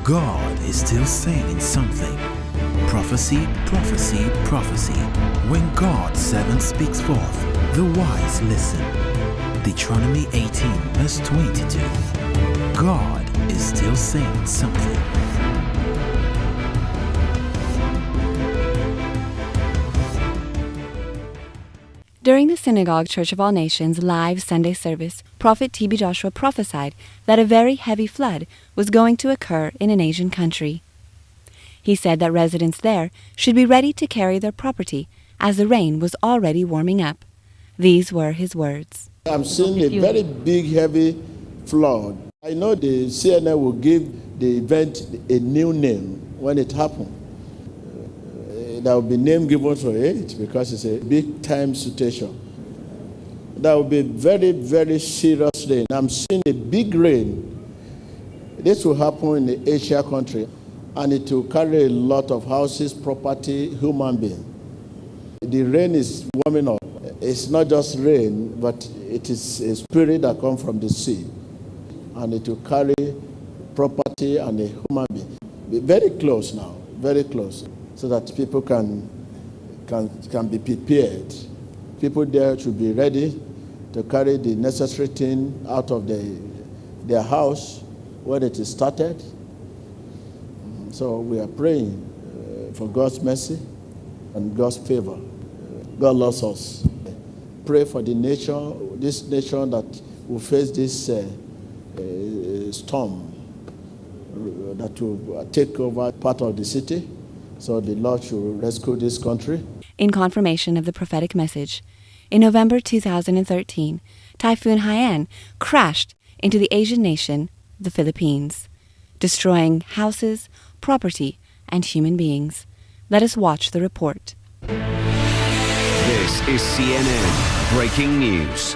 God is still saying something. Prophecy, prophecy, prophecy. When God's servant speaks forth, the wise listen. Deuteronomy 18 verse 22. God is still saying something. During the Synagogue Church of All Nations live Sunday service, Prophet T.B. Joshua prophesied that a very heavy flood was going to occur in an Asian country. He said that residents there should be ready to carry their property as the rain was already warming up. These were his words. I'm seeing a very big, heavy flood. I know the CNN will give the event a new name when it happens. There will be name given to it because it's a big-time situation. There will be very, very serious rain. I'm seeing a big rain. This will happen in the Asia country, and it will carry a lot of houses, property, human beings. The rain is warming up. It's not just rain, but it is a spirit that comes from the sea, and it will carry property and a human being. Very close now, very close, so that people can be prepared. People there should be ready to carry the necessary thing out of their house when it is started. So we are praying for God's mercy and God's favor. God loves us. Pray for the nation, this nation that will face this storm that will take over part of the city. So the Lord should rescue this country. In confirmation of the prophetic message, in November 2013, Typhoon Haiyan crashed into the Asian nation, the Philippines, destroying houses, property, and human beings. Let us watch the report. This is CNN Breaking News.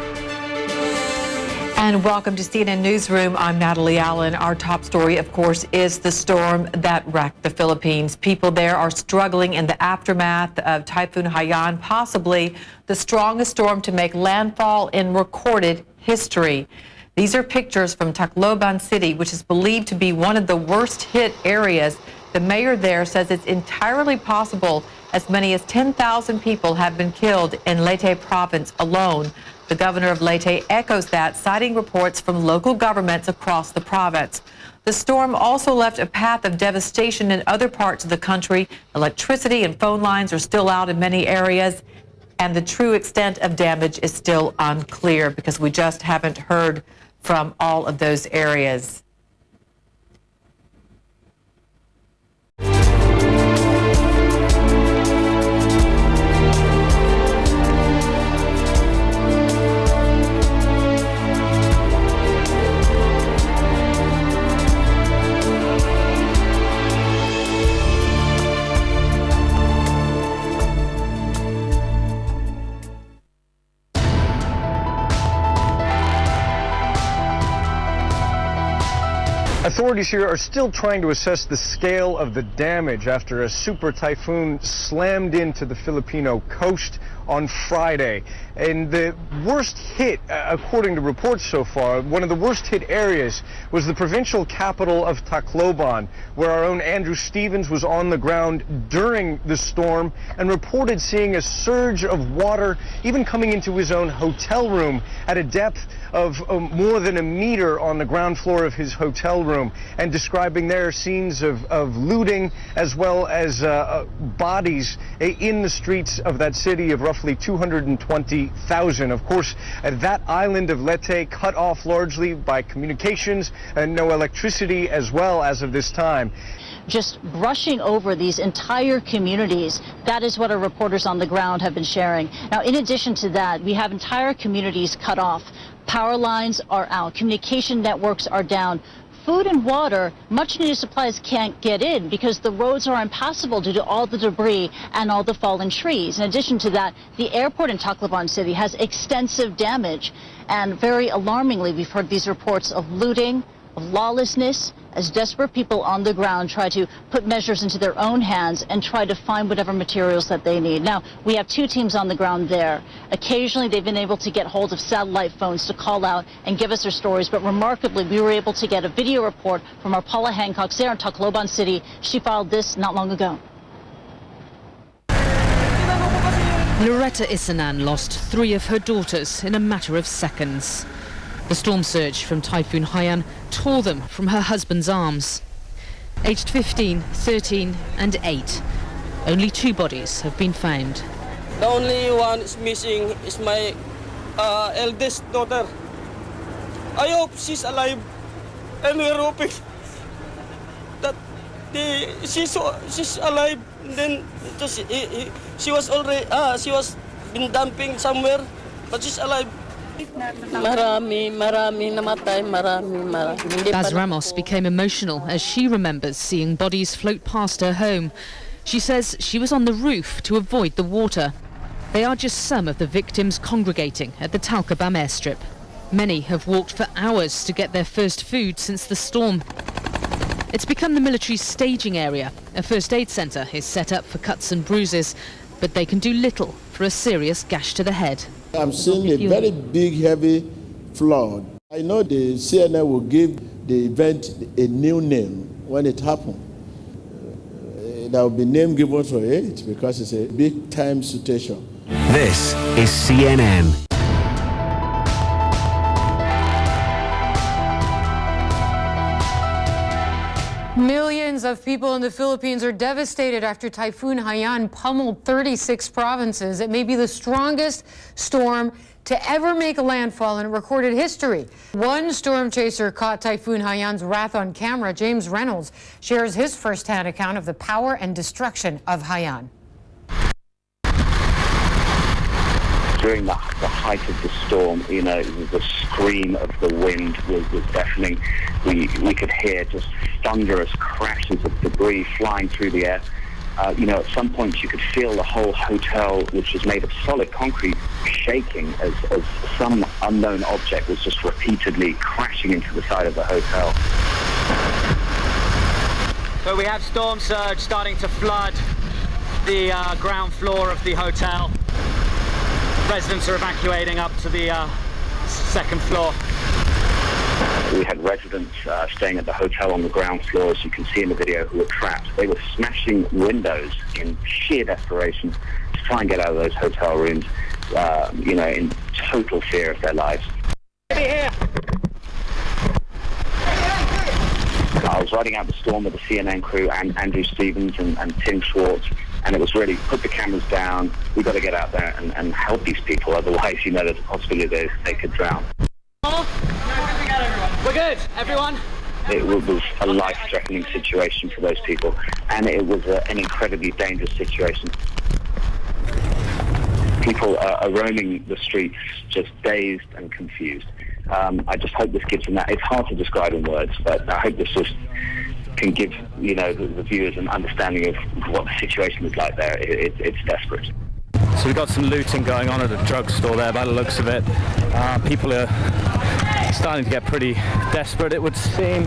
And welcome to CNN Newsroom. I'm Natalie Allen. Our top story, of course, is the storm that wrecked the Philippines. People there are struggling in the aftermath of Typhoon Haiyan, possibly the strongest storm to make landfall in recorded history. These are pictures from Tacloban City, which is believed to be one of the worst hit areas. The mayor there says it's entirely possible as many as 10,000 people have been killed in Leyte province alone. The governor of Leyte echoes that, citing reports from local governments across the province. The storm also left a path of devastation in other parts of the country. Electricity and phone lines are still out in many areas, and the true extent of damage is still unclear because we just haven't heard from all of those areas. Authorities here are still trying to assess the scale of the damage after a super typhoon slammed into the Filipino coast on Friday. And the worst hit, according to reports so far, one of the worst hit areas was the provincial capital of Tacloban, where our own Andrew Stevens was on the ground during the storm and reported seeing a surge of water even coming into his own hotel room at a depth of more than a meter on the ground floor of his hotel room, and describing there scenes of looting as well as bodies in the streets of that city of roughly 220,000. Of course, that island of Leyte cut off largely by communications and no electricity as well as of this time. Just brushing over these entire communities. That is what our reporters on the ground have been sharing. Now, in addition to that, we have entire communities cut off. Power lines are out. Communication networks are down. Food and water, much needed supplies can't get in because the roads are impassable due to all the debris and all the fallen trees. In addition to that, the airport in Tacloban City has extensive damage. And very alarmingly, we've heard these reports of looting, of lawlessness as desperate people on the ground try to put measures into their own hands and try to find whatever materials that they need. Now, we have 2 teams on the ground there. Occasionally, they've been able to get hold of satellite phones to call out and give us their stories, but remarkably, we were able to get a video report from our Paula Hancock there in Tacloban City. She filed this not long ago. Loretta Isanan lost 3 of her daughters in a matter of seconds. The storm surge from Typhoon Haiyan tore them from her husband's arms. Aged 15, 13 and 8, only 2 bodies have been found. The only one is missing is my eldest daughter. I hope she's alive, and we're hoping that she's alive. And then she was already she was been dumping somewhere, but she's alive. Baz Ramos became emotional as she remembers seeing bodies float past her home. She says she was on the roof to avoid the water. They are just some of the victims congregating at the Talcabam airstrip. Many have walked for hours to get their first food since the storm. It's become the military's staging area. A first aid centre is set up for cuts and bruises, but they can do little for a serious gash to the head. I'm seeing a very big, heavy flood. I know the CNN will give the event a new name when it happens. There will be name given for it because it's a big time situation. This is CNN. Millions of people in the Philippines are devastated after Typhoon Haiyan pummeled 36 provinces. It may be the strongest storm to ever make a landfall in recorded history. One storm chaser caught Typhoon Haiyan's wrath on camera. James Reynolds shares his firsthand account of the power and destruction of Haiyan. During the height of the storm, you know, the scream of the wind was deafening. We could hear just thunderous crashes of debris flying through the air. You know, at some point you could feel the whole hotel, which was made of solid concrete, shaking as some unknown object was just repeatedly crashing into the side of the hotel. So we have storm surge starting to flood the ground floor of the hotel. Residents are evacuating up to the second floor. We had residents staying at the hotel on the ground floor, as you can see in the video, who were trapped. They were smashing windows in sheer desperation to try and get out of those hotel rooms, you know, in total fear of their lives. I was riding out the storm with the CNN crew and Andrew Stevens and Tim Schwartz, and it was really put the cameras down. We've got to get out there and help these people, otherwise, you know, there's a possibility they could drown. We're good, everyone. It was a life-threatening situation for those people, and it was an incredibly dangerous situation. People are roaming the streets, just dazed and confused. I just hope this gives them that. It's hard to describe in words, but I hope this just can give, you know, the viewers an understanding of what the situation is like there. It's desperate. So we've got some looting going on at a drugstore there by the looks of it. People are starting to get pretty desperate, it would seem.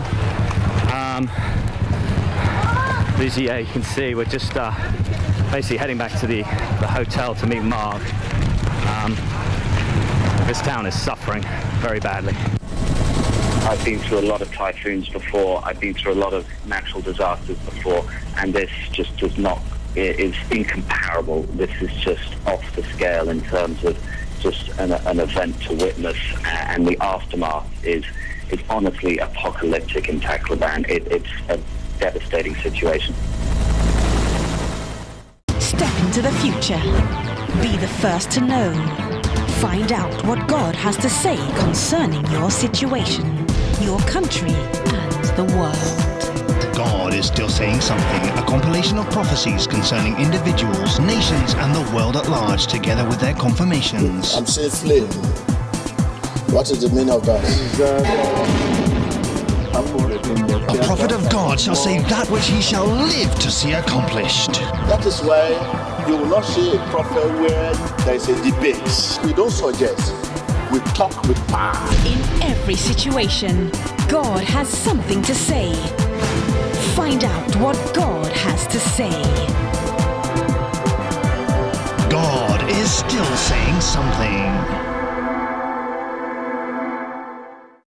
Yeah, you can see we're just basically heading back to the hotel to meet Mark. This town is suffering very badly. I've been through a lot of typhoons before. I've been through a lot of natural disasters before, and this just does not. It is incomparable. This is just off the scale in terms of just an event to witness, and the aftermath is honestly apocalyptic in Tacloban. It's a devastating situation. Step into the future. Be the first to know. Find out what God has to say concerning your situation, your country, and the world. God is still saying something, a compilation of prophecies concerning individuals, nations, and the world at large, together with their confirmations. I'm saying flame. What is the meaning of that? A prophet of God shall say that which he shall live to see accomplished. That is why you will not see a prophet where there is a debate. We don't suggest. We talk with power. In every situation, God has something to say. Find out what God has to say. God is still saying something.